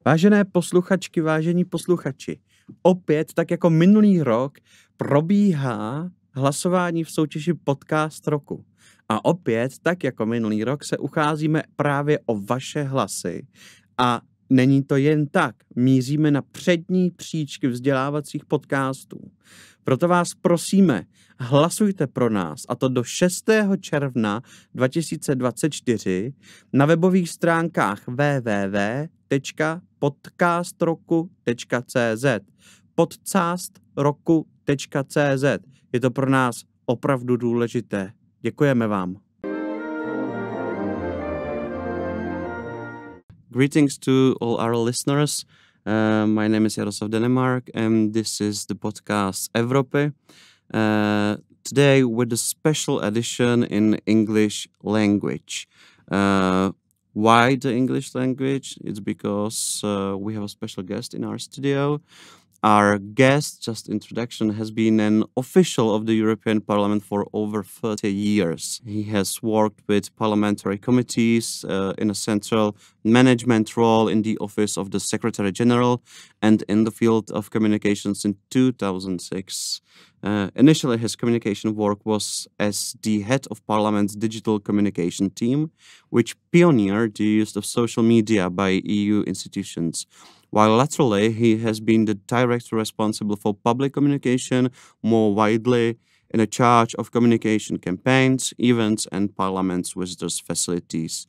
Vážené posluchačky, vážení posluchači, opět, tak jako minulý rok, probíhá hlasování v soutěži Podcast roku. A opět, tak jako minulý rok, se ucházíme právě o vaše hlasy. A není to jen tak, míříme na přední příčky vzdělávacích podcastů. Proto vás prosíme, hlasujte pro nás, a to do 6. června 2024 na webových stránkách www.podcastroku.cz podcastroku.cz. Je to pro nás opravdu důležité. Děkujeme vám. Greetings to all our listeners. My name is Jarda of Denmark, and this is the podcast Evropy. Today with a special edition in English language. Why the English language? It's because we have a special guest in our studio. Our guest, just introduction, has been an official of the European Parliament for over 30 years. He has worked with parliamentary committees in a central management role in the office of the Secretary General and in the field of communications in 2006. Initially, his communication work was as the head of Parliament's digital communication team, which pioneered the use of social media by EU institutions. While laterally, he has been the director responsible for public communication more widely, in a charge of communication campaigns, events, and Parliament's visitors' facilities.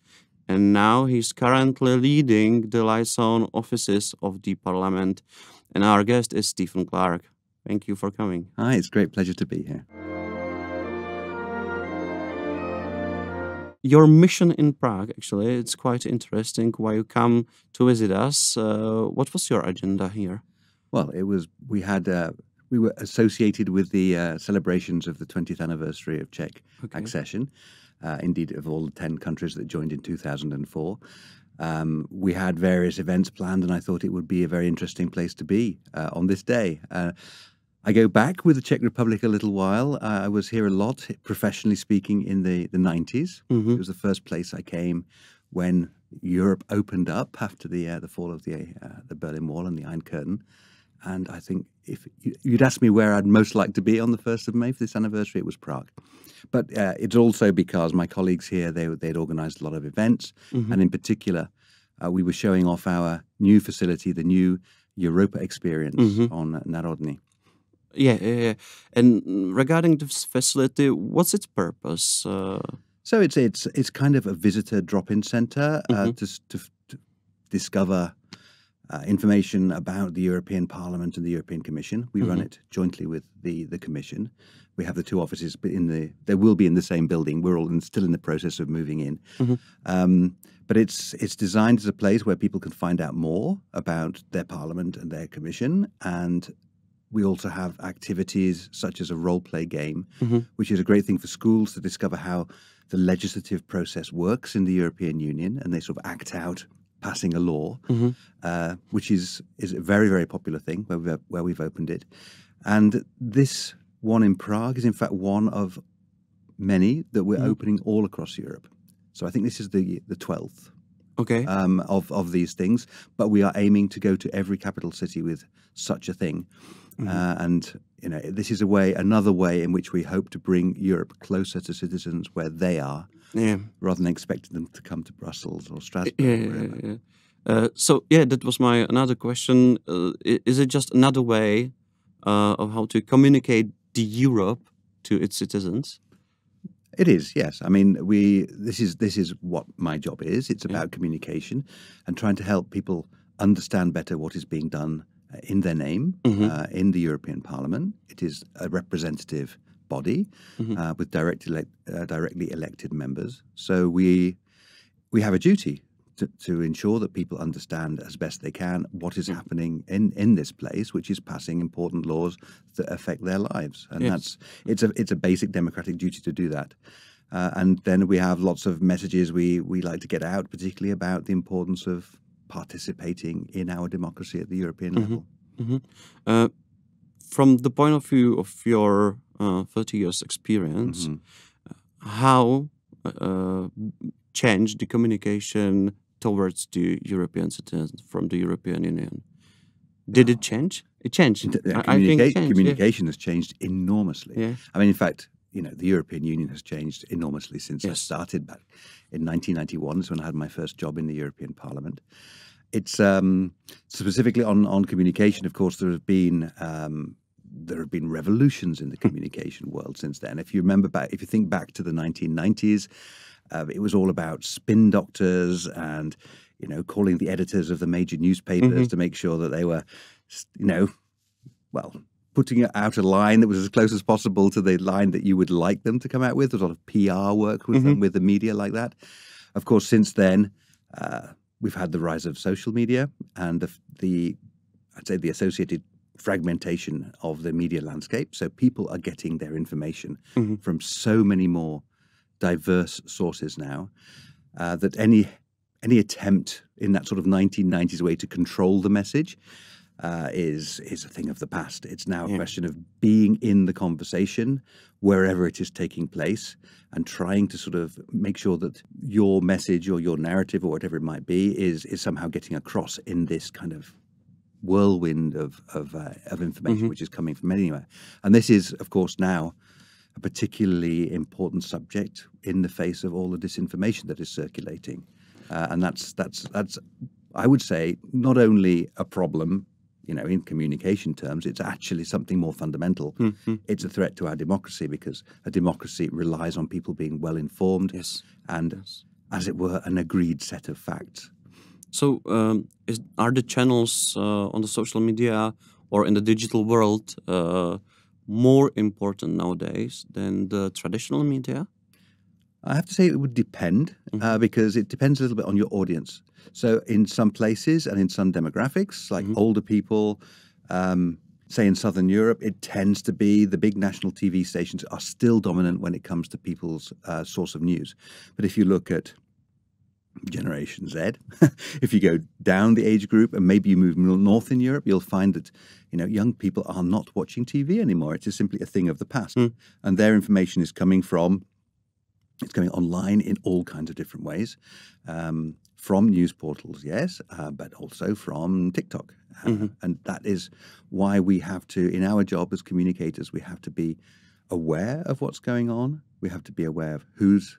And now he's currently leading the liaison offices of the Parliament. And our guest is Stephen Clark. Thank you for coming. Hi, it's a great pleasure to be here. Your mission in Prague, actually, it's quite interesting why you come to visit us. What was your agenda here? Well, we were associated with the celebrations of the 20th anniversary of Czech accession, indeed of all the 10 countries that joined in 2004. We had various events planned, and I thought it would be a very interesting place to be on this day. I go back with the Czech Republic a little while. I was here a lot, professionally speaking, in the 90s. Mm-hmm. It was the first place I came when Europe opened up after the fall of the Berlin Wall and the Iron Curtain. And I think if you'd asked me where I'd most like to be on the 1st of May for this anniversary, it was Prague. But it's also because my colleagues here, they'd organized a lot of events. Mm-hmm. And in particular, we were showing off our new facility, the new Europa experience mm-hmm. on Národní. Yeah. And regarding this facility, what's its purpose? So it's kind of a visitor drop-in center mm-hmm. to discover information about the European Parliament and the European Commission. We mm-hmm. run it jointly with the Commission. We have the two offices, but they will be in the same building. We're all still in the process of moving in. Mm-hmm. But it's designed as a place where people can find out more about their Parliament and their Commission. And we also have activities such as a role-play game, mm-hmm. which is a great thing for schools to discover how the legislative process works in the European Union, and they sort of act out passing a law, mm-hmm. Which is a very, very popular thing where we've opened it. And this one in Prague is in fact one of many that we're mm-hmm. opening all across Europe. So I think this is the 12th. Okay. Of these things, but we are aiming to go to every capital city with such a thing. Mm-hmm. And this is another way in which we hope to bring Europe closer to citizens where they are, rather than expecting them to come to Brussels or Strasbourg. Yeah. That was my another question. Is it just another way of how to communicate the Europe to its citizens? It is, yes. I mean, this is what my job is. It's about communication and trying to help people understand better what is being done in their name mm-hmm. In the European Parliament. It is a representative body mm-hmm. With directly elected members. So we have a duty to ensure that people understand as best they can what is happening in this place, which is passing important laws that affect their lives. And it's a basic democratic duty to do that. And then we have lots of messages we like to get out, particularly about the importance of participating in our democracy at the European mm-hmm. level. Mm-hmm. From the point of view of your 30 years experience, mm-hmm. How changed the communication towards the European citizens from the European Union? Did it change? It changed. I think it changed. Communication has changed enormously. Yeah. I mean, in fact, the European Union has changed enormously since I Yes. started back in 1991, is when I had my first job in the European Parliament. It's specifically on communication. Of course, there have been revolutions in the communication world since then. If you think back to the 1990s, it was all about spin doctors and calling the editors of the major newspapers to make sure that they were, putting out a line that was as close as possible to the line that you would like them to come out with. There was a lot of PR work with the media like that. Of course, since then, we've had the rise of social media and I'd say the associated fragmentation of the media landscape. So people are getting their information from so many more diverse sources now that any attempt in that sort of 1990s way to control the message is a thing of the past. It's now a question of being in the conversation wherever it is taking place and trying to sort of make sure that your message or your narrative or whatever it might be is somehow getting across in this kind of whirlwind of information which is coming from anywhere. And this is, of course, now a particularly important subject in the face of all the disinformation that is circulating. And that's I would say not only a problem, in communication terms, it's actually something more fundamental. It's a threat to our democracy because a democracy relies on people being well informed and, as it were, an agreed set of facts. So are the channels on the social media or in the digital world more important nowadays than the traditional media? I have to say it would depend because it depends a little bit on your audience. So in some places and in some demographics, like older people, say in Southern Europe, it tends to be the big national TV stations are still dominant when it comes to people's source of news. But if you look at Generation Z, if you go down the age group and maybe you move north in Europe, you'll find that young people are not watching TV anymore. It is simply a thing of the past. And their information is coming online in all kinds of different ways, from news portals, yes, but also from TikTok. And that is why we have to, in our job as communicators, we have to be aware of what's going on. We have to be aware of who's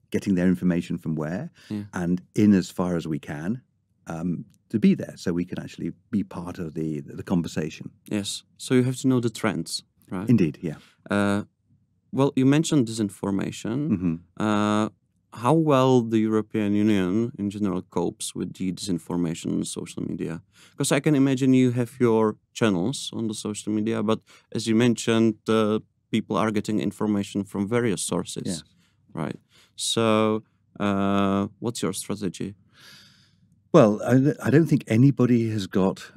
getting their information from where, and in as far as we can, to be there so we can actually be part of the conversation. Yes. So you have to know the trends, right? Indeed, yeah. Well, you mentioned disinformation. How well the European Union in general copes with the disinformation on social media? Because I can imagine you have your channels on the social media, but as you mentioned, people are getting information from various sources, right? So what's your strategy? Well, I don't think anybody has got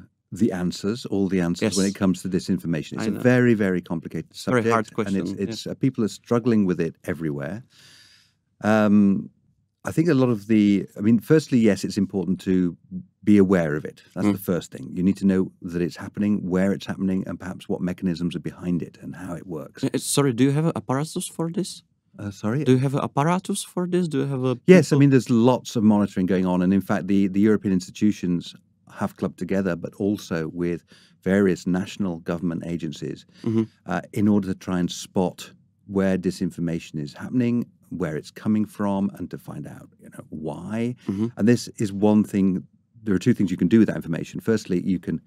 all the answers when it comes to disinformation. It's a very, very complicated subject. Very hard question. And it's people are struggling with it everywhere. I think a lot of firstly, yes, it's important to be aware of it. That's the first thing. You need to know that it's happening, where it's happening, and perhaps what mechanisms are behind it and how it works. Sorry, do you have an apparatus for this? Sorry? Do you have an apparatus for this? Do you have a... Yes, there's lots of monitoring going on. And in fact, the European institutions have clubbed together, but also with various national government agencies in order to try and spot where disinformation is happening, where it's coming from, and to find out, why. And this is one thing. There are two things you can do with that information. Firstly, you can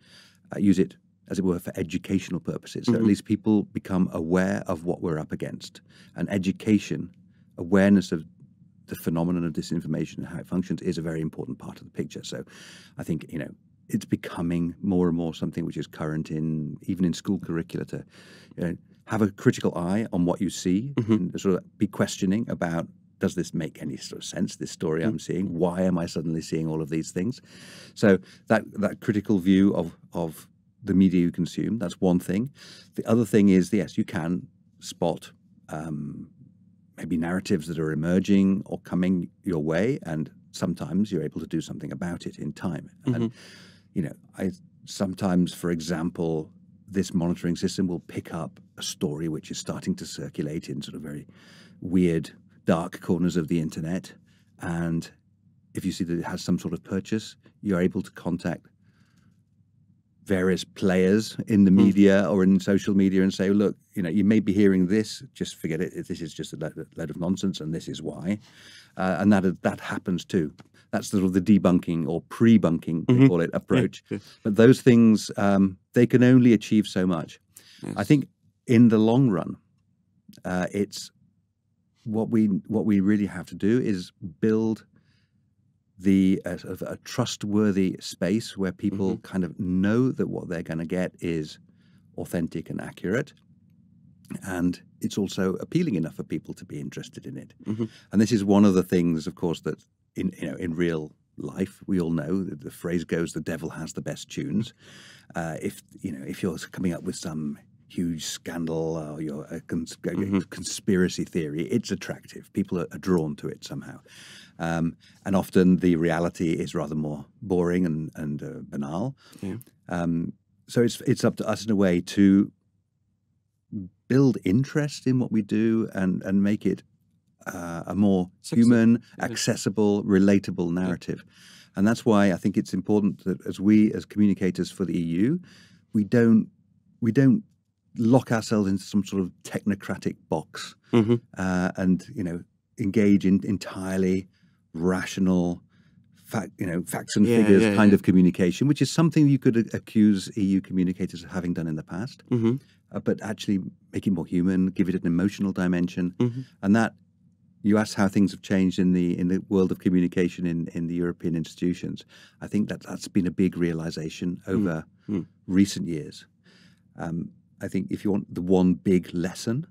use it, as it were, for educational purposes. So at least people become aware of what we're up against. And education, awareness of the phenomenon of disinformation and how it functions is a very important part of the picture. So I think, it's becoming more and more something which is current even in school curricula to have a critical eye on what you see and sort of be questioning about, does this make any sort of sense, this story I'm seeing? Why am I suddenly seeing all of these things? So that critical view of the media you consume, that's one thing. The other thing is, yes, you can spot maybe narratives that are emerging or coming your way, and sometimes you're able to do something about it in time. And, I sometimes, for example, this monitoring system will pick up a story which is starting to circulate in sort of very weird, dark corners of the internet, and if you see that it has some sort of purchase, you're able to contact various players in the media or in social media and say, look, you may be hearing this, just forget it. This is just a load of nonsense, and this is why. And that happens too. That's sort of the debunking or pre-bunking, they call it, approach. Yeah. But those things, they can only achieve so much. Yes. I think in the long run, it's what we really have to do is build a trustworthy space where people kind of know that what they're going to get is authentic and accurate, and it's also appealing enough for people to be interested in it. And this is one of the things, of course, that in real life we all know that the phrase goes, "The devil has the best tunes." If you're coming up with some huge scandal or you're a conspiracy theory, it's attractive. People are drawn to it somehow. And often the reality is rather more boring and banal. Yeah. So it's up to us in a way to build interest in what we do and make it a more human, accessible, relatable narrative. And that's why I think it's important that as communicators for the EU, we don't lock ourselves into some sort of technocratic box and engage in entirely rational facts and figures kind of communication, which is something you could accuse EU communicators of having done in the past. But actually make it more human, give it an emotional dimension, and that. You asked how things have changed in the world of communication in the European institutions. I think that's been a big realization over recent years. I think if you want the one big lesson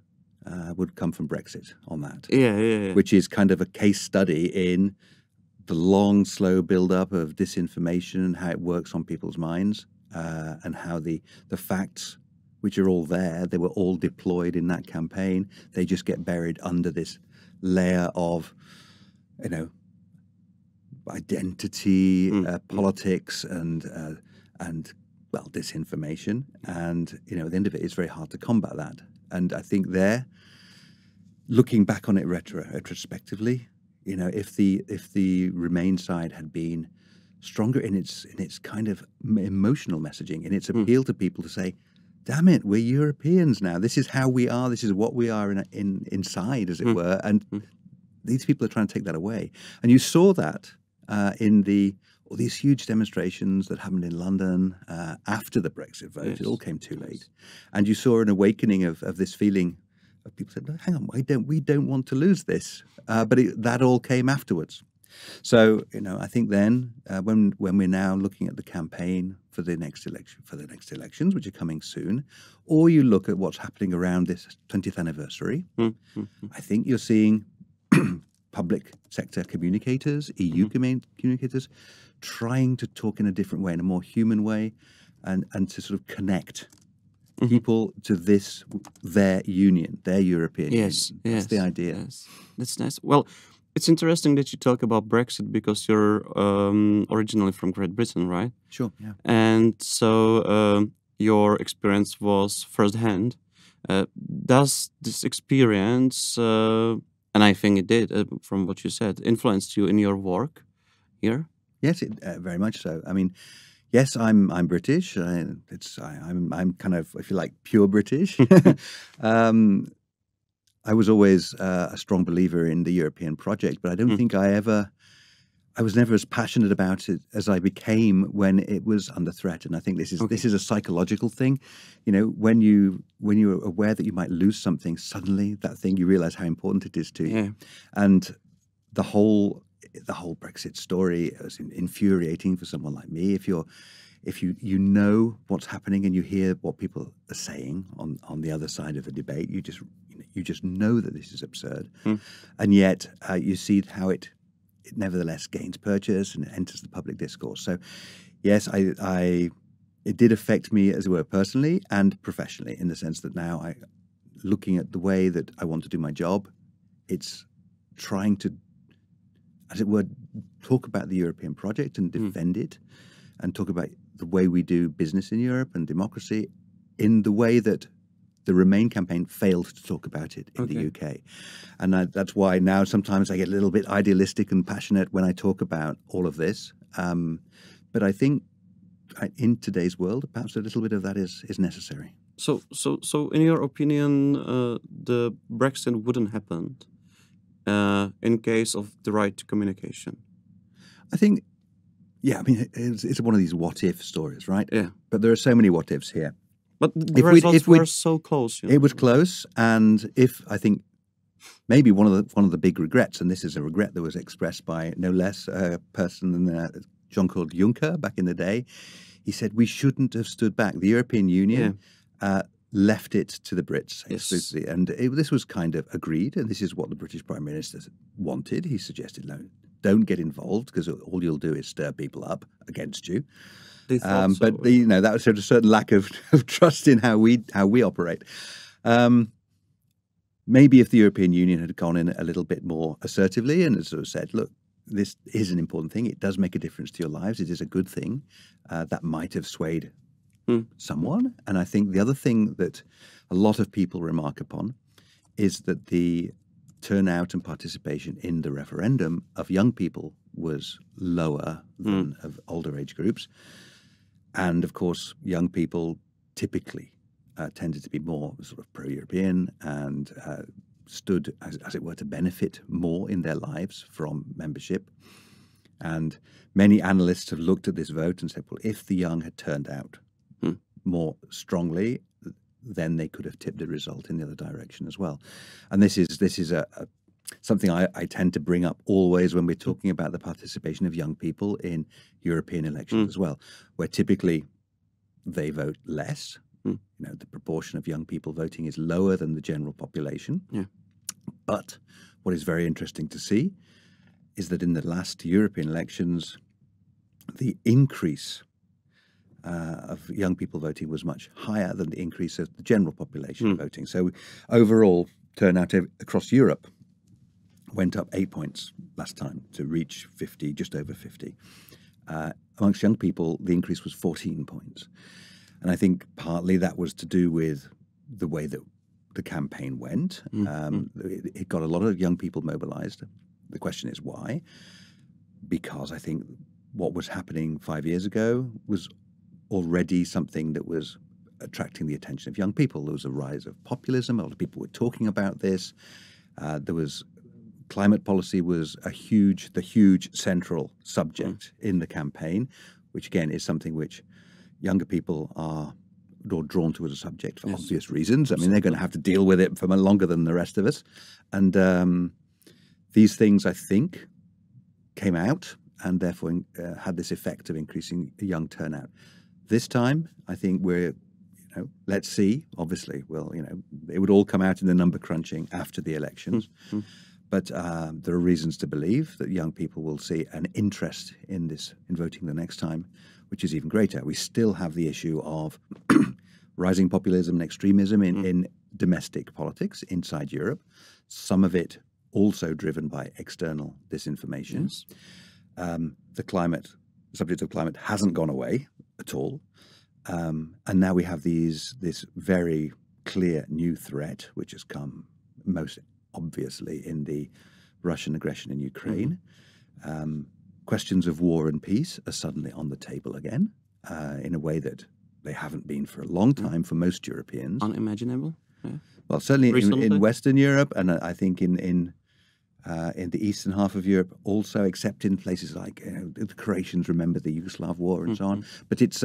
would come from Brexit on that. Yeah. Which is kind of a case study in the long, slow build-up of disinformation and how it works on people's minds, and how the facts, which are all there, they were all deployed in that campaign. They just get buried under this layer of, identity, politics, and disinformation. And at the end of it, it's very hard to combat that. And I think looking back on it retrospectively, if the Remain side had been stronger in its kind of emotional messaging, in its appeal to people to say, damn it, we're Europeans now. This is how we are. This is what we are inside, as it were. And these people are trying to take that away. And you saw that in these huge demonstrations that happened in London after the Brexit vote. Yes. It all came too late. And you saw an awakening of this feeling of people said, no, hang on, we don't want to lose this. But that all came afterwards. So, I think then when we're now looking at the campaign for the next elections, which are coming soon, or you look at what's happening around this 20th anniversary, I think you're seeing public sector communicators, EU communicators, trying to talk in a different way, in a more human way, and to sort of connect people to their union, their European union. That's the idea. Yes. That's nice. Well, it's interesting that you talk about Brexit because you're originally from Great Britain, right? Sure, yeah. And so your experience was firsthand. Does this experience, and I think it did, from what you said, influenced you in your work here? Yes, very much so. I mean, yes, I'm British. I'm kind of, if you like, pure British. I was always a strong believer in the European project, but I don't think I was never as passionate about it as I became when it was under threat. And I think this is a psychological thing. When you're aware that you might lose something, suddenly that thing, you realize how important it is to you. Yeah. And the whole Brexit story is infuriating for someone like me. If you know what's happening and you hear what people are saying on the other side of a debate, you just know that this is absurd, and yet you see how it nevertheless gains purchase and enters the public discourse. So, yes, it did affect me, as it were, personally and professionally, in the sense that now looking at the way that I want to do my job, it's trying to, as it were, talk about the European project and defend it, and talk about the way we do business in Europe and democracy in the way that the Remain campaign failed to talk about it in the UK. And that's why now sometimes I get a little bit idealistic and passionate when I talk about all of this. But I think in today's world, perhaps a little bit of that is necessary. So in your opinion, the Brexit wouldn't happen in case of the right communication? I think, yeah, I mean, it's one of these what-if stories, right? Yeah. But there are so many what-ifs here. But the results were so close. It was close, and I think maybe one of the big regrets, and this is a regret that was expressed by no less a person than Jean-Claude Juncker back in the day. He said we shouldn't have stood back. The European Union left it to the Brits exclusively, and this was kind of agreed, and this is what the British Prime Minister wanted. He suggested, no, don't get involved because all you'll do is stir people up against you. But that was a certain lack of trust in how we operate. Maybe if the European Union had gone in a little bit more assertively and sort of said, look, this is an important thing. It does make a difference to your lives. It is a good thing. That might have swayed someone. And I think the other thing that a lot of people remark upon is that the turnout and participation in the referendum of young people was lower than of older age groups. And of course, young people typically tended to be more sort of pro-European and stood, as it were, to benefit more in their lives from membership. And many analysts have looked at this vote and said, well, if the young had turned out more strongly, then they could have tipped the result in the other direction as well. And this is something I tend to bring up always when we're talking about the participation of young people in European elections as well, where typically they vote less. The proportion of young people voting is lower than the general population. Yeah. But what is very interesting to see is that in the last European elections, the increase of young people voting was much higher than the increase of the general population voting. So overall turnout across Europe went up 8 points last time to reach 50, just over 50. Amongst young people, the increase was 14 points. And I think partly that was to do with the way that the campaign went. It got a lot of young people mobilized. The question is why? Because I think what was happening 5 years ago was already something that was attracting the attention of young people. There was a rise of populism. A lot of people were talking about this. Climate policy was the huge central subject in the campaign, which again is something which younger people are drawn to as a subject for obvious reasons. I mean, they're going to have to deal with it for longer than the rest of us. And these things, I think, came out and therefore had this effect of increasing a young turnout. This time, I think let's see. Obviously, it would all come out in the number crunching after the elections. But there are reasons to believe that young people will see an interest in voting the next time, which is even greater. We still have the issue of rising populism and extremism in domestic politics inside Europe, some of it also driven by external disinformation. The subject of climate hasn't gone away at all. And now we have this very clear new threat, which has come most obviously in the Russian aggression in Ukraine. Questions of war and peace are suddenly on the table again in a way that they haven't been for a long time for most Europeans. Unimaginable. Yeah. Well, certainly in Western Europe, and I think in the eastern half of Europe also, except in places like the Croatians remember the Yugoslav war and so on. But it's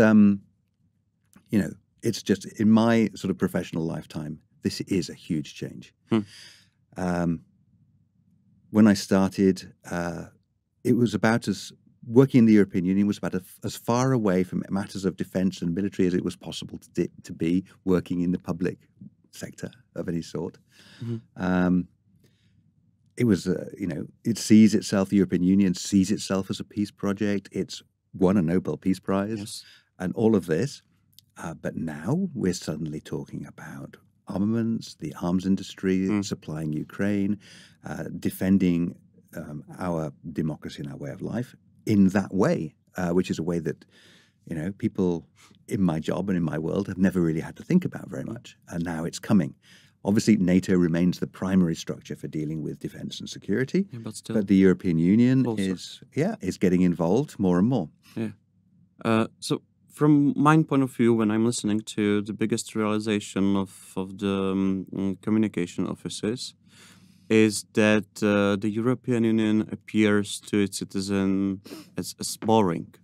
it's just in my sort of professional lifetime, this is a huge change. When I started, it was about working in the European Union was about as far away from matters of defence and military as it was possible to be working in the public sector of any sort. It was, it sees itself, the European Union sees itself as a peace project. It's won a Nobel Peace Prize and all of this. But now we're suddenly talking about armaments, the arms industry, supplying Ukraine, defending our democracy and our way of life in that way, which is a way that, people in my job and in my world, have never really had to think about very much. And now it's coming. Obviously, NATO remains the primary structure for dealing with defense and security. Yeah, but still. But the European Union Also. is getting involved more and more. Yeah. So from my point of view, when I'm listening to the biggest realization of the communication offices, is that the European Union appears to its citizen as boring,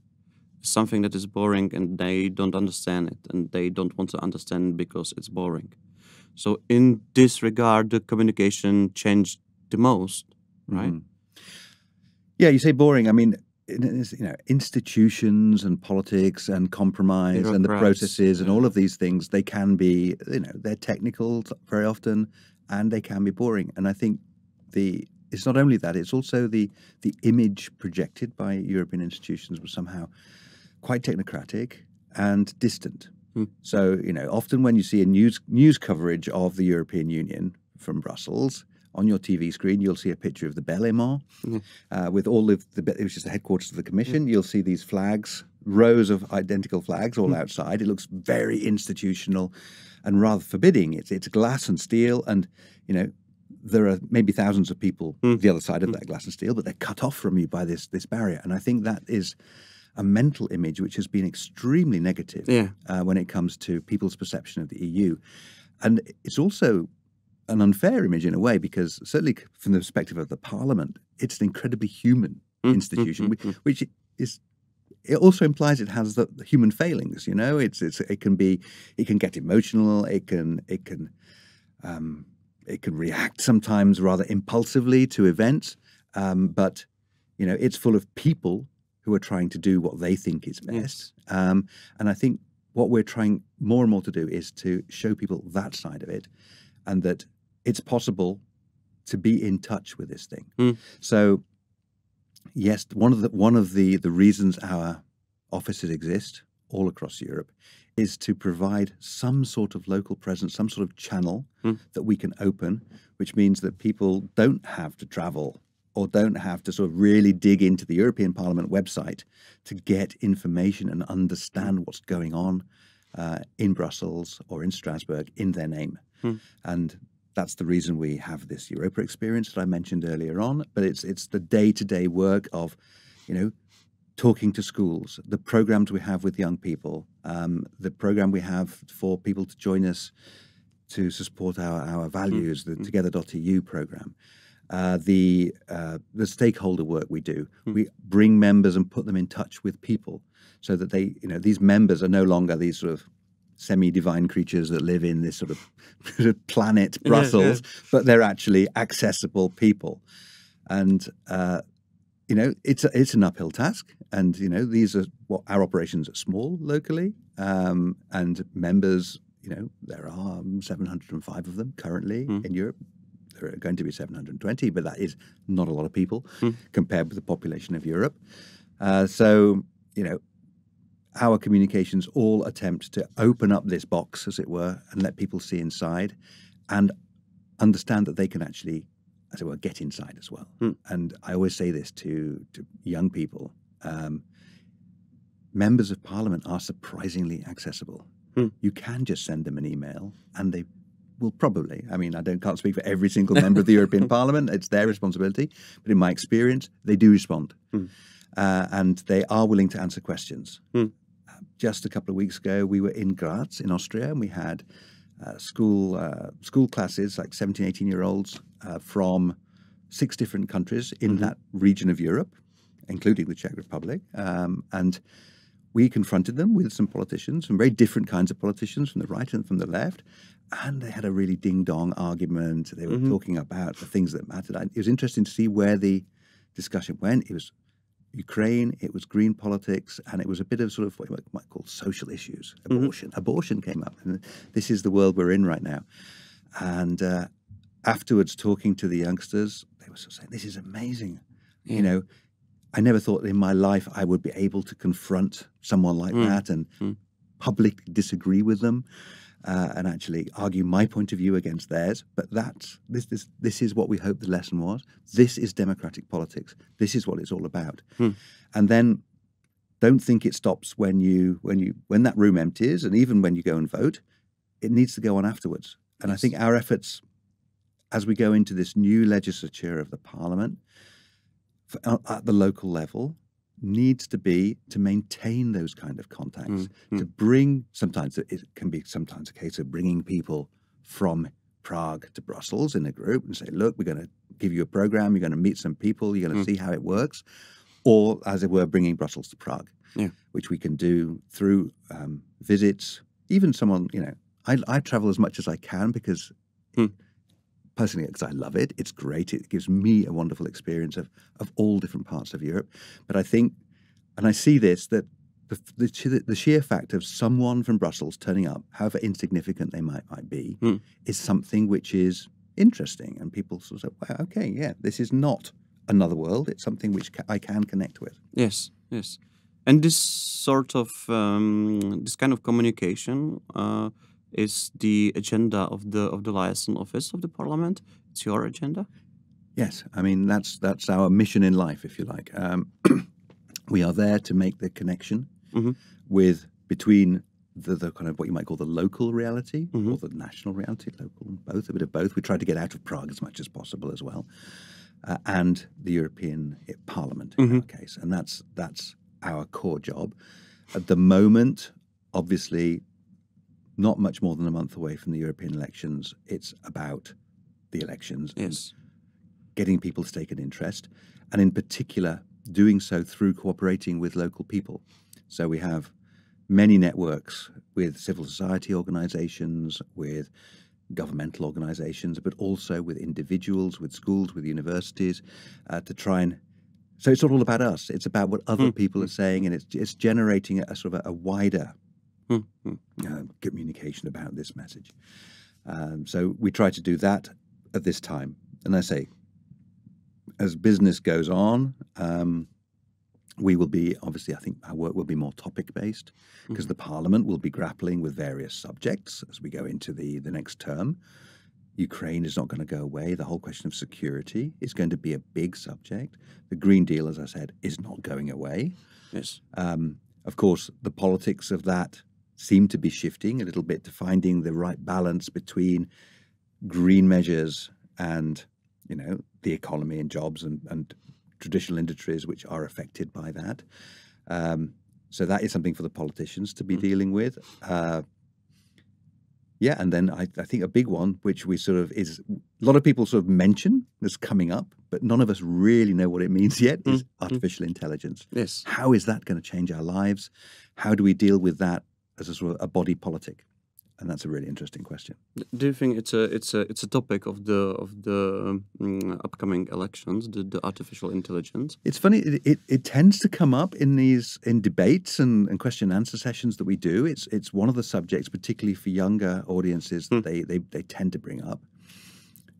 something that is boring, and they don't understand it, and they don't want to understand it because it's boring. So in this regard, the communication changed the most, right? Yeah, you say boring. I mean, institutions and politics and compromise and the processes and all of these things, they can be, they're technical very often, and they can be boring. And I think it's not only that, it's also the image projected by European institutions was somehow quite technocratic and distant. So, often when you see a news coverage of the European Union from Brussels, on your TV screen, you'll see a picture of the Belle Émard with all of which is the headquarters of the Commission. You'll see these flags, rows of identical flags all outside. It looks very institutional and rather forbidding. It's glass and steel, and there are maybe thousands of people the other side of that glass and steel, but they're cut off from you by this barrier. And I think that is a mental image which has been extremely negative when it comes to people's perception of the EU. And it's also an unfair image in a way, because certainly from the perspective of the Parliament, it's an incredibly human institution, which is, it also implies it has the human failings. It can get emotional, it can react sometimes rather impulsively to events, but it's full of people who are trying to do what they think is best. And I think what we're trying more and more to do is to show people that side of it, and that it's possible to be in touch with this thing. So, yes, one of the reasons our offices exist all across Europe is to provide some sort of local presence, some sort of channel that we can open, which means that people don't have to travel or don't have to sort of really dig into the European Parliament website to get information and understand what's going on in Brussels or in Strasbourg in their name. And that's the reason we have this Europa experience that I mentioned earlier on. But it's the day-to-day work of, talking to schools, the programs we have with young people, the program we have for people to join us to support our values, the Together.eu program, the stakeholder work we do. We bring members and put them in touch with people so that they, these members are no longer these sort of semi-divine creatures that live in this sort of planet Brussels, but they're actually accessible people. And, it's an uphill task. And, these are our operations are small locally, and members, there are 705 of them currently in Europe. There are going to be 720, but that is not a lot of people compared with the population of Europe. So, our communications all attempt to open up this box, as it were, and let people see inside and understand that they can actually, as it were, get inside as well. And I always say this to young people. Members of Parliament are surprisingly accessible. You can just send them an email and they will probably, I mean, can't speak for every single member of the European Parliament. It's their responsibility. But in my experience, they do respond. And they are willing to answer questions. Just a couple of weeks ago, we were in Graz in Austria, and we had school classes, like 17, 18-year-olds from 6 different countries in that region of Europe, including the Czech Republic. And we confronted them with some politicians, some very different kinds of politicians from the right and from the left. And they had a really ding-dong argument. They were talking about the things that mattered. It was interesting to see where the discussion went. It was Ukraine, it was green politics, and it was a bit of sort of what you might call social issues. Abortion came up. And this is the world we're in right now. And afterwards, talking to the youngsters, they were sort of saying, this is amazing. I never thought in my life I would be able to confront someone like that and publicly disagree with them and actually argue my point of view against theirs. But this is what we hope the lesson was. This is democratic politics. This is what it's all about. And then don't think it stops when that room empties, and even when you go and vote, it needs to go on afterwards. And I think our efforts as we go into this new legislature of the Parliament at the local level needs to be to maintain those kind of contacts, to bring, sometimes it can be sometimes a case of bringing people from Prague to Brussels in a group and say, look, we're going to give you a program, you're going to meet some people, you're going to see how it works, or as it were, bringing Brussels to Prague, which we can do through visits. Even someone, I travel as much as I can because personally, because I love it. It's great. It gives me a wonderful experience of all different parts of Europe. But I think, and I see this, that the sheer fact of someone from Brussels turning up, however insignificant they might be, is something which is interesting. And people sort of say, wow, okay, yeah, this is not another world. It's something which I can connect with. Yes, yes. And this sort of, this kind of communication is the agenda of the liaison office of the Parliament. It's your agenda? Yes, I mean that's our mission in life, if you like. We are there to make the connection between the kind of what you might call the local reality or the national reality, local, both, a bit of both. We try to get out of Prague as much as possible as well, and the European Parliament in our case, and that's our core job. At the moment, obviously, not much more than a month away from the European elections. It's about the elections, getting people to take an interest, and in particular, doing so through cooperating with local people. So we have many networks with civil society organizations, with governmental organizations, but also with individuals, with schools, with universities, to try and... So it's not all about us. It's about what other people are saying, and it's generating a sort of a wider communication about this message. So we try to do that at this time. And I say, as business goes on, we will be, obviously, I think our work will be more topic-based because the Parliament will be grappling with various subjects as we go into the next term. Ukraine is not going to go away. The whole question of security is going to be a big subject. The Green Deal, as I said, is not going away. Yes. Of course, the politics of that seem to be shifting a little bit to finding the right balance between green measures and, the economy and jobs and traditional industries which are affected by that. So that is something for the politicians to be dealing with. And then I think a big one, which we sort of is a lot of people sort of mention as coming up, but none of us really know what it means yet, is artificial intelligence. Yes. How is that going to change our lives? How do we deal with that as a sort of a body politic? And that's a really interesting question. Do you think it's a topic of the upcoming elections, the artificial intelligence? It's funny. It tends to come up in debates and question and answer sessions that we do. It's one of the subjects, particularly for younger audiences, that they tend to bring up.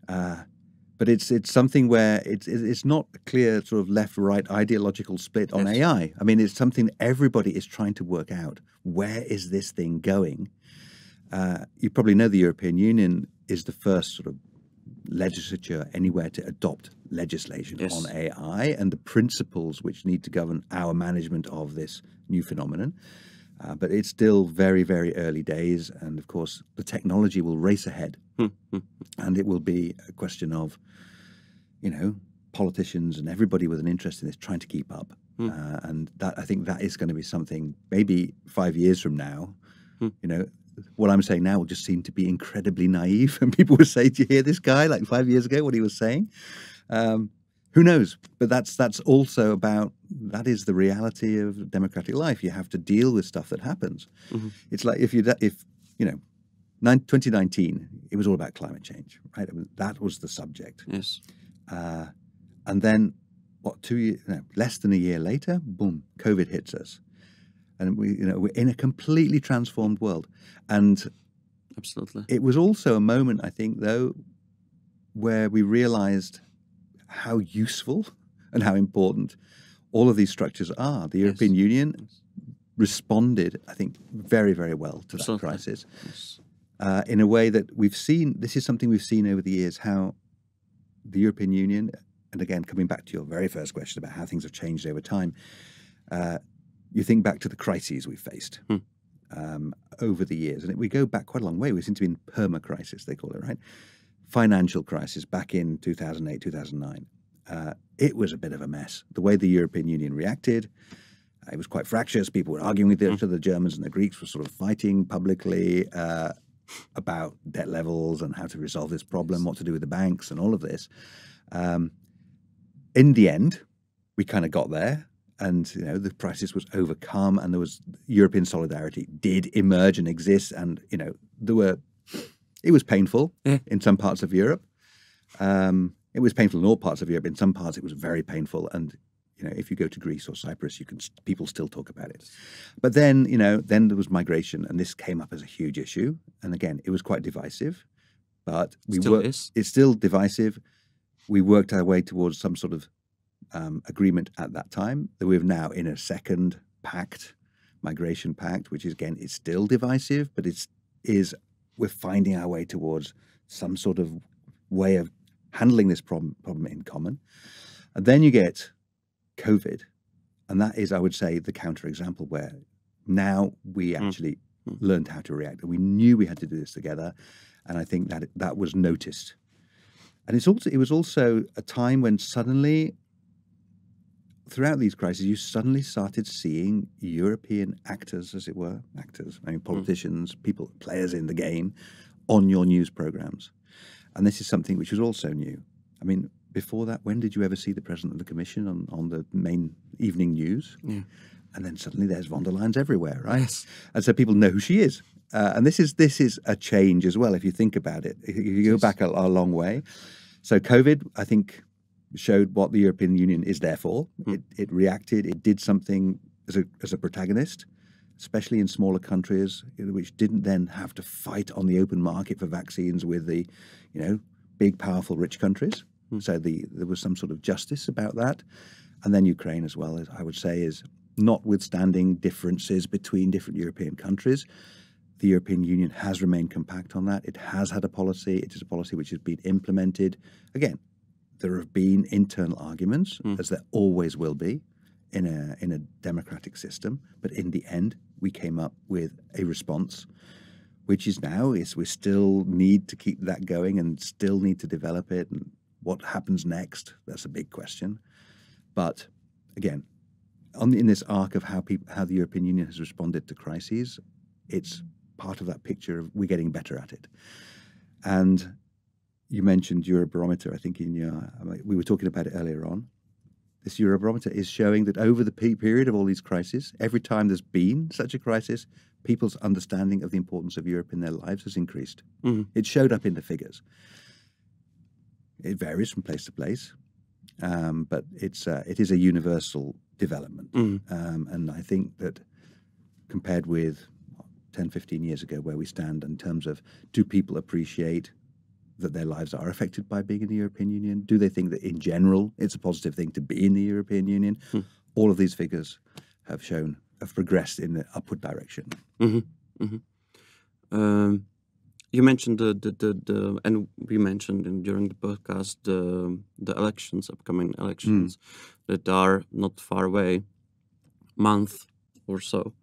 But it's something where it's not a clear sort of left-right ideological split on AI. I mean, it's something everybody is trying to work out. Where is this thing going? You probably know the European Union is the first sort of legislature anywhere to adopt legislation on AI and the principles which need to govern our management of this new phenomenon. But it's still very, very early days. And of course, the technology will race ahead. And it will be a question of, politicians and everybody with an interest in this trying to keep up. And that, I think that is going to be something maybe 5 years from now, what I'm saying now will just seem to be incredibly naive. And people will say, do you hear this guy like 5 years ago, what he was saying? Who knows? But that's also about, that is the reality of democratic life. You have to deal with stuff that happens. It's like if 2019, it was all about climate change, right? I mean, that was the subject. Yes. And then, less than a year later, boom, COVID hits us. And we're in a completely transformed world. And absolutely, it was also a moment, I think, though, where we realized how useful and how important all of these structures are. The European Union responded, I think, very, very well to that crisis in a way that we've seen. This is something we've seen over the years, how the European Union, and again, coming back to your very first question about how things have changed over time, you think back to the crises we faced over the years, and we go back quite a long way. We seem to be in perma-crisis, they call it, right? Financial crisis back in 2008, 2009. It was a bit of a mess. The way the European Union reacted, it was quite fractious. People were arguing with each other. The Germans and the Greeks were sort of fighting publicly about debt levels and how to resolve this problem, what to do with the banks and all of this. In the end, we kind of got there. And, the crisis was overcome, and there was European solidarity did emerge and exist. And, it was painful in some parts of Europe. It was painful in all parts of Europe. In some parts, it was very painful. And, if you go to Greece or Cyprus, people still talk about it. But then, then there was migration, and this came up as a huge issue. And again, it was quite divisive, but it's still divisive. We worked our way towards some sort of agreement at that time. That we're now in a second pact, migration pact, which is again, it's still divisive, but we're finding our way towards some sort of way of handling this problem in common. And then you get COVID, and that is, I would say, the counterexample where now we actually learned how to react. We knew we had to do this together, and I think that was noticed. And it was also a time when suddenly, throughout these crises, you suddenly started seeing European actors, as it were, politicians, players in the game, on your news programs. And this is something which was also new. Before that, when did you ever see the President of the Commission on the main evening news? Yeah. And then suddenly there's von der Leyen's everywhere, right? Yes. And so people know who she is. And this is a change as well, if you think about it. You go back a long way. So COVID, I think, showed what the European Union is there for. It reacted. It did something as a protagonist, especially in smaller countries, which didn't then have to fight on the open market for vaccines with the, big, powerful, rich countries. So there was some sort of justice about that. And then Ukraine as well, as I would say, is notwithstanding differences between different European countries, the European Union has remained compact on that. It has had a policy. It is a policy which has been implemented. Again, there have been internal arguments, as there always will be in a democratic system. But in the end, we came up with a response, which is we still need to keep that going and still need to develop it. And what happens next? That's a big question. But again, in this arc of how the European Union has responded to crises, it's part of that picture of we're getting better at it. And you mentioned Eurobarometer, I think we were talking about it earlier on. This Eurobarometer is showing that over the period of all these crises, every time there's been such a crisis, people's understanding of the importance of Europe in their lives has increased. It showed up in the figures. It varies from place to place, but it is a universal development. And I think that compared with 10, 15 years ago, where we stand in terms of, do people appreciate that their lives are affected by being in the European Union? Do they think that in general it's a positive thing to be in the European Union? All of these figures have progressed in the upward direction. You mentioned and we mentioned during the podcast the upcoming elections that are not far away, month or so.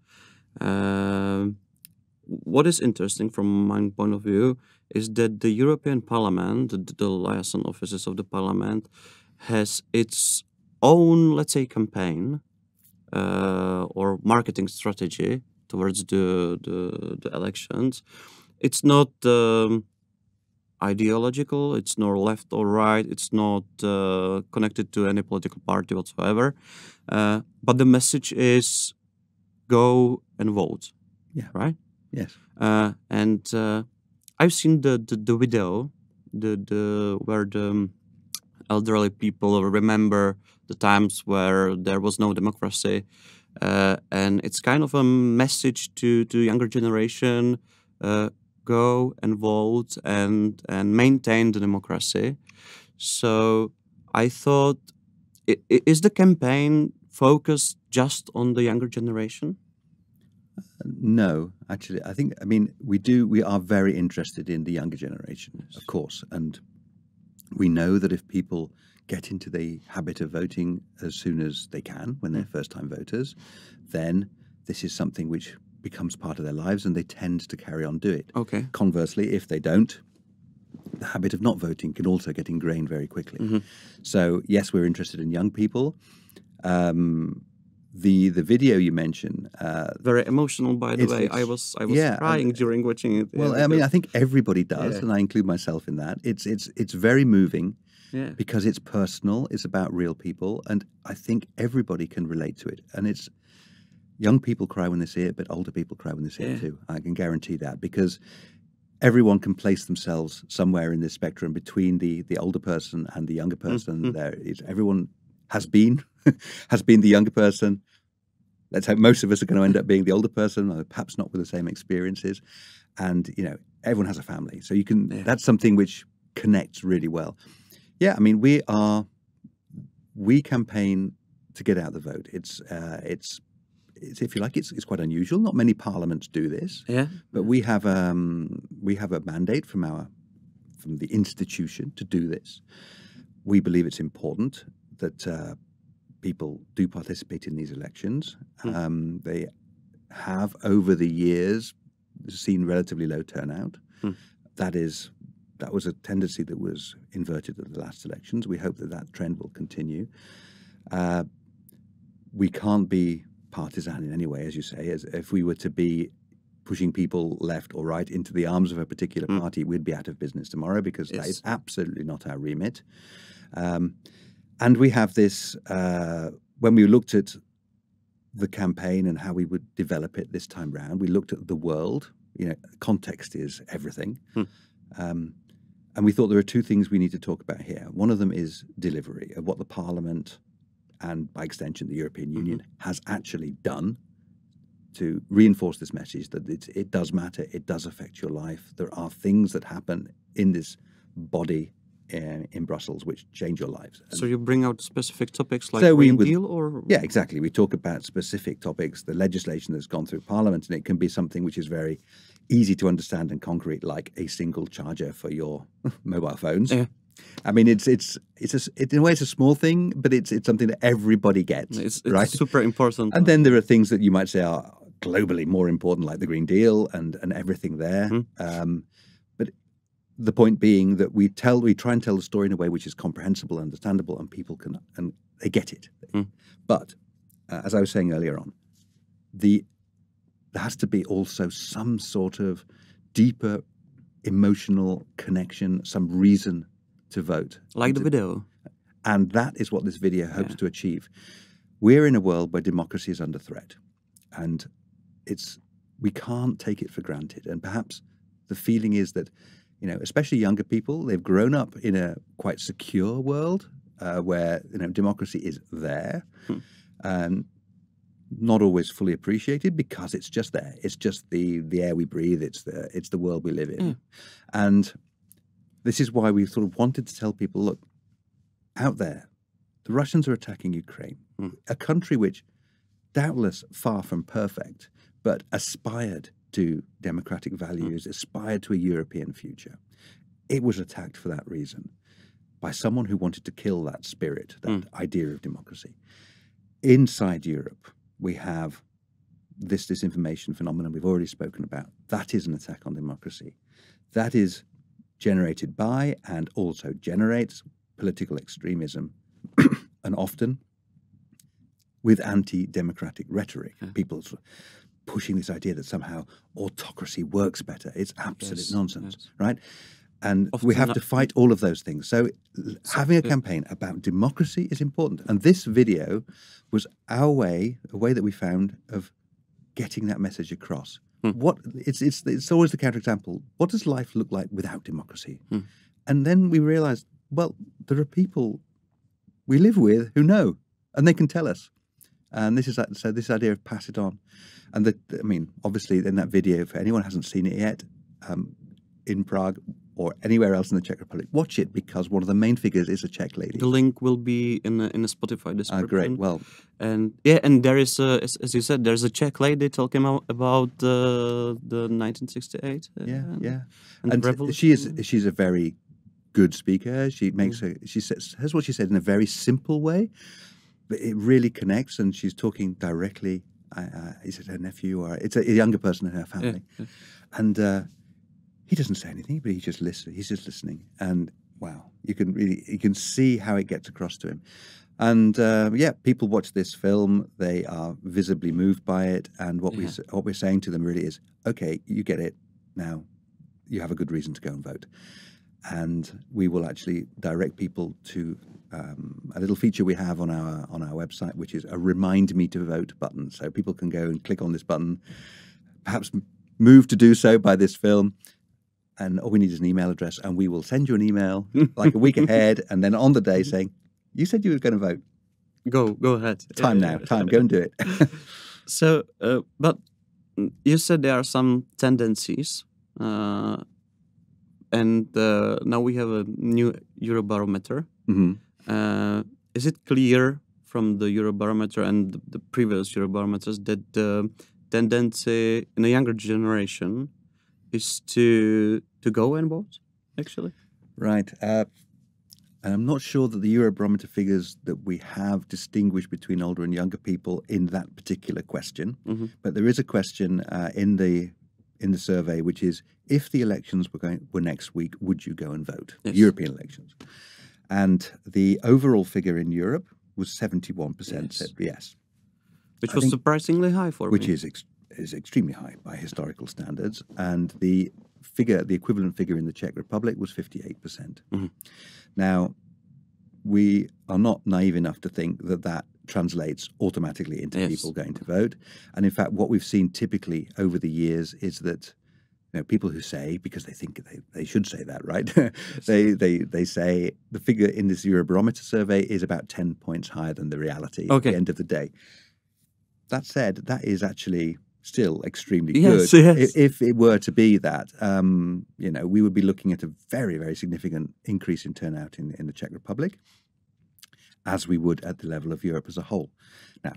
What is interesting from my point of view is that the European Parliament, the liaison offices of the Parliament, has its own, let's say, campaign or marketing strategy towards the elections. It's not ideological, it's not left or right, it's not connected to any political party whatsoever. But the message is go and vote. Yeah. Right? Yes. And I've seen the video, where the elderly people remember the times where there was no democracy. And it's kind of a message to younger generation, go and vote and maintain the democracy. So I thought, is the campaign focused just on the younger generation? No, actually, we are very interested in the younger generation, of course. And we know that if people get into the habit of voting as soon as they can when they're first-time voters, then this is something which becomes part of their lives and they tend to carry on do it. Okay. Conversely, if they don't, the habit of not voting can also get ingrained very quickly. So yes, we're interested in young people. The video you mentioned, very emotional, by the way. I was crying during watching it. Well, I mean, I think everybody does, and I include myself in that. It's very moving because it's personal. It's about real people, and I think everybody can relate to it. And it's young people cry when they see it, but older people cry when they see it too. I can guarantee that because everyone can place themselves somewhere in this spectrum between the older person and the younger person. Everyone has been the younger person. Let's hope most of us are going to end up being the older person, or perhaps not with the same experiences. And everyone has a family, so you can. That's something which connects really well. Yeah, I mean, we campaign to get out the vote. It's if you like, it's quite unusual. Not many parliaments do this. Yeah. But we have a mandate from the institution to do this. We believe it's important that people do participate in these elections. They have, over the years, seen relatively low turnout. That was a tendency that was inverted at the last elections. We hope that trend will continue. We can't be partisan in any way, as you say. As if we were to be pushing people left or right into the arms of a particular party, we'd be out of business tomorrow, because that is absolutely not our remit. And we have this, when we looked at the campaign and how we would develop it this time round, we looked at the world. Context is everything. And we thought there are two things we need to talk about here. One of them is delivery of what the Parliament and, by extension, the European Union has actually done to reinforce this message that it does matter, it does affect your life. There are things that happen in this body in Brussels which change your lives. So you bring out specific topics like Green Deal, or? Yeah, exactly. We talk about specific topics, the legislation that's gone through Parliament, and it can be something which is very easy to understand and concrete, like a single charger for your mobile phones. Yeah. I mean, in a way it's a small thing, but it's something that everybody gets. It's right? Super important. And then there are things that you might say are globally more important, like the Green Deal and everything there. But the point being that we try and tell the story in a way which is comprehensible, understandable, and people and they get it. But as I was saying earlier on, there has to be also some sort of deeper emotional connection, some reason to vote. Like the video. And that is what this video hopes to achieve. We're in a world where democracy is under threat, and we can't take it for granted. And perhaps the feeling is that, especially younger people, they've grown up in a quite secure world where democracy is there, and not always fully appreciated because it's just there. It's just the air we breathe. It's the world we live in, and this is why we sort of wanted to tell people, look, out there, the Russians are attacking Ukraine, a country which, doubtless far from perfect, but aspired to democratic values, aspired to a European future. It was attacked for that reason by someone who wanted to kill that spirit, that idea of democracy. Inside Europe, we have this disinformation phenomenon we've already spoken about. That is an attack on democracy. That is generated by and also generates political extremism, and often with anti-democratic rhetoric. People pushing this idea that somehow autocracy works better. It's absolute nonsense, right? And often we have to fight all of those things. So having a campaign about democracy is important. And this video was a way that we found of getting that message across. It's always the counterexample. What does life look like without democracy? And then we realized, well, there are people we live with who know, and they can tell us. And this idea of pass it on. And obviously in that video, if anyone hasn't seen it yet, in Prague or anywhere else in the Czech Republic, watch it, because one of the main figures is a Czech lady. The link will be in a Spotify description. Great. Well, and there is as you said, there's a Czech lady talking about the 1968. And the revolution. she's a very good speaker. She makes she says what she said in a very simple way, but it really connects. And she's talking directly. Is it her nephew or it's a younger person in her family? Yeah. And he doesn't say anything, but he just listens. He's just listening, and wow, you can see how it gets across to him. And people watch this film; they are visibly moved by it. And what we're saying to them really is, okay, you get it now. You have a good reason to go and vote. And we will actually direct people to a little feature we have on our website, which is a remind me to vote button. So people can go and click on this button, perhaps moved to do so by this film. And all we need is an email address, and we will send you an email like a week ahead, and then on the day saying, you said you were going to vote. Go ahead. Time, go and do it. So, but you said there are some tendencies, and now we have a new Eurobarometer. Mm-hmm. Is it clear from the Eurobarometer and the previous Eurobarometers that the tendency in a younger generation is to go and vote, actually? Right. I'm not sure that the Eurobarometer figures that we have distinguish between older and younger people in that particular question. Mm-hmm. But there is a question in the survey, which is, if the elections were next week, would you go and vote? Yes. European elections. And the overall figure in Europe was 71% said yes. Which was surprisingly high for me. Which is extremely high by historical standards. And the equivalent figure in the Czech Republic was 58%. Mm-hmm. Now, we are not naive enough to think that translates automatically into people going to vote. And in fact, what we've seen typically over the years is that people who say, because they think they should say that, right? they say the figure in this Eurobarometer survey is about 10 points higher than the reality at the end of the day. That said, that is actually still extremely good. Yes. If it were to be that, we would be looking at a very, very significant increase in turnout in the Czech Republic, as we would at the level of Europe as a whole. Now,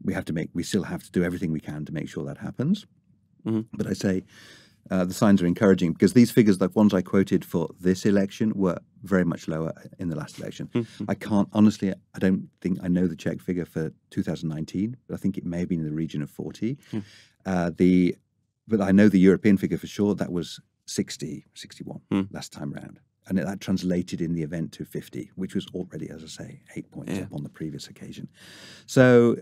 we still have to do everything we can to make sure that happens. Mm-hmm. But I say the signs are encouraging, because these figures, like ones I quoted for this election, were very much lower in the last election. Mm-hmm. I don't think I know the Czech figure for 2019, but I think it may have been in the region of 40. But I know the European figure for sure. That was 60, 61 last time round. And that translated in the event to 50, which was already, as I say, 8 points up on the previous occasion. So,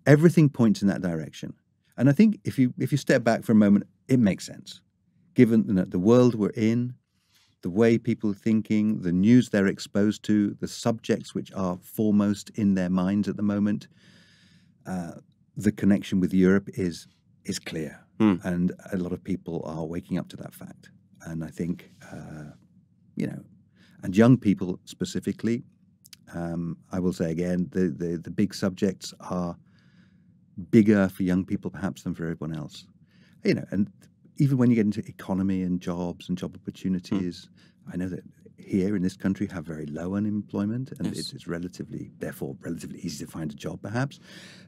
everything points in that direction. And I think if you step back for a moment, it makes sense, given the world we're in, the way people are thinking, the news they're exposed to, the subjects which are foremost in their minds at the moment. The connection with Europe is clear, and a lot of people are waking up to that fact. And I think, and young people specifically, I will say again, the big subjects are bigger for young people perhaps than for everyone else. And even when you get into economy and jobs and job opportunities, I know that here in this country have very low unemployment, and it's therefore relatively easy to find a job perhaps.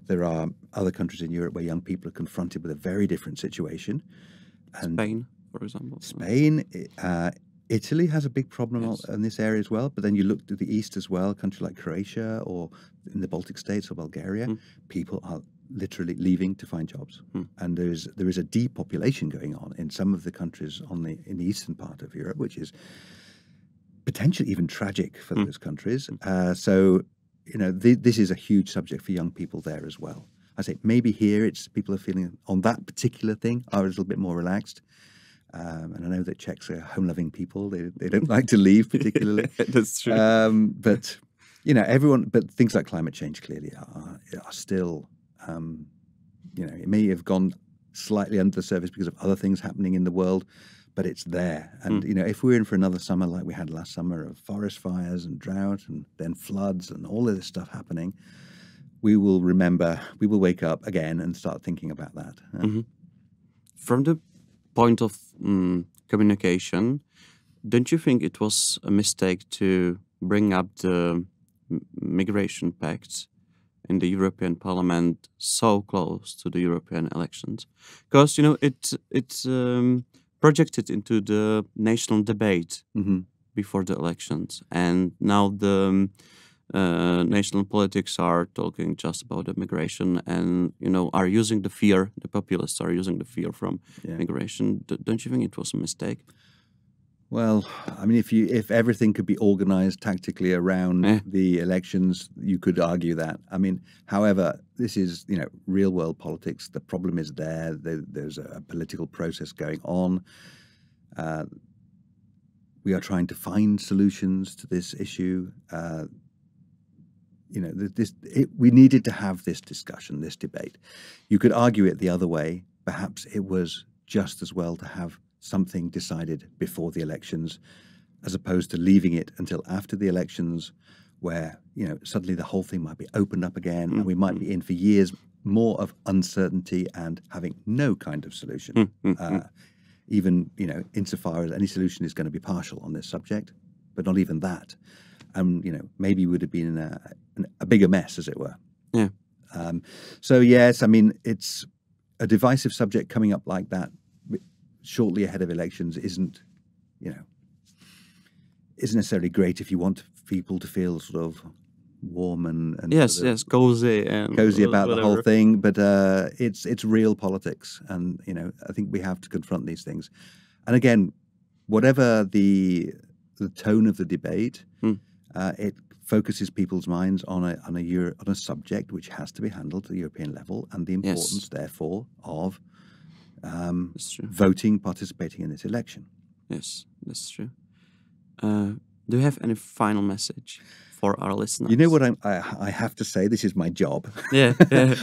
There are other countries in Europe where young people are confronted with a very different situation. And Spain, for example. Spain, Italy has a big problem in this area as well. But then you look to the east as well, countries like Croatia or in the Baltic states or Bulgaria, people are literally leaving to find jobs. And there is a depopulation going on in some of the countries in the eastern part of Europe, which is potentially even tragic for those countries. This is a huge subject for young people there as well. I say maybe here it's people are feeling on that particular thing are a little bit more relaxed. And I know that Czechs are home-loving people. They don't like to leave particularly. That's true. But things like climate change clearly are still, it may have gone slightly under the surface because of other things happening in the world, but it's there. And, if we're in for another summer like we had last summer of forest fires and drought and then floods and all of this stuff happening, we will wake up again and start thinking about that. From the point of communication, don't you think it was a mistake to bring up the migration pact in the European Parliament so close to the European elections? Because it's projected into the national debate before the elections, and now the national politics are talking just about immigration, and are using the fear. The populists are using the fear from migration. Don't you think it was a mistake? Well, I mean, if everything could be organized tactically around the elections, you could argue that. I mean, however, this is, real world politics. The problem is there's a political process going on. We are trying to find solutions to this issue. We needed to have this discussion, this debate. You could argue it the other way. Perhaps it was just as well to have something decided before the elections, as opposed to leaving it until after the elections, where suddenly the whole thing might be opened up again, and we might be in for years more of uncertainty and having no kind of solution. Even insofar as any solution is going to be partial on this subject, but not even that. And maybe would have been a bigger mess, as it were. Yeah. So yes, I mean, it's a divisive subject coming up like that shortly ahead of elections isn't necessarily great if you want people to feel sort of warm and cozy about the whole thing. But it's real politics, and I think we have to confront these things. And again, whatever the tone of the debate, it focuses people's minds on a subject which has to be handled at the European level, and the importance, therefore, of voting, participating in this election. Yes, that's true. Do you have any final message for our listeners? You know what I have to say? This is my job. Yeah.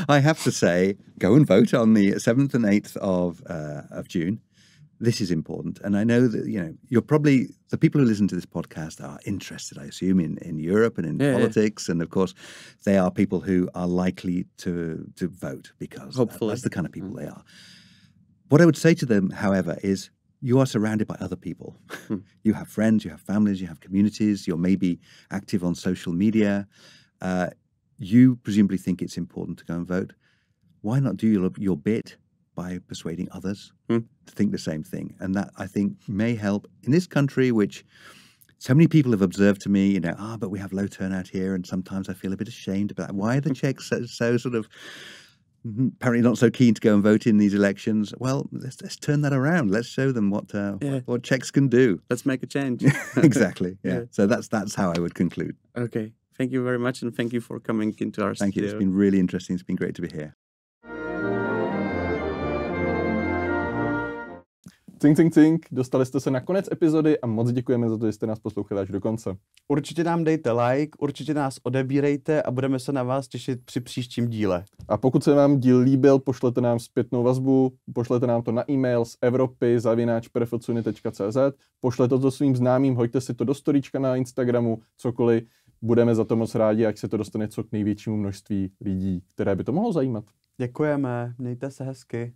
I have to say, go and vote on the 7th and 8th of June. This is important. And I know that, you're probably, the people who listen to this podcast are interested, I assume, in Europe and in politics. And of course, they are people who are likely to vote, because that's the kind of people they are. What I would say to them, however, is you are surrounded by other people. You have friends, you have families, you have communities, you're maybe active on social media. You presumably think it's important to go and vote. Why not do your bit by persuading others to think the same thing? And that, I think, may help in this country, which so many people have observed to me, but we have low turnout here, and sometimes I feel a bit ashamed about why are the Czechs so sort of apparently not so keen to go and vote in these elections. Well, let's turn that around. Let's show them what Czechs can do. Let's make a change. Exactly. Yeah. So that's how I would conclude. Okay. Thank you very much, and thank you for coming into our studio. Thank you. It's been really interesting. It's been great to be here. Cink, dostali jste se na konec epizody a moc děkujeme za to, že jste nás poslouchali až do konce. Určitě nám dejte like, určitě nás odebírejte a budeme se na vás těšit při příštím díle. A pokud se vám díl líbil, pošlete nám zpětnou vazbu, pošlete nám to na e-mail z evropy@perfeccioni.cz, pošlete to svým známým, hoďte si to do storíčka na Instagramu, cokoliv, budeme za to moc rádi, ať se to dostane co k největšímu množství lidí, které by to mohlo zajímat. Děkujeme, mějte se hezky.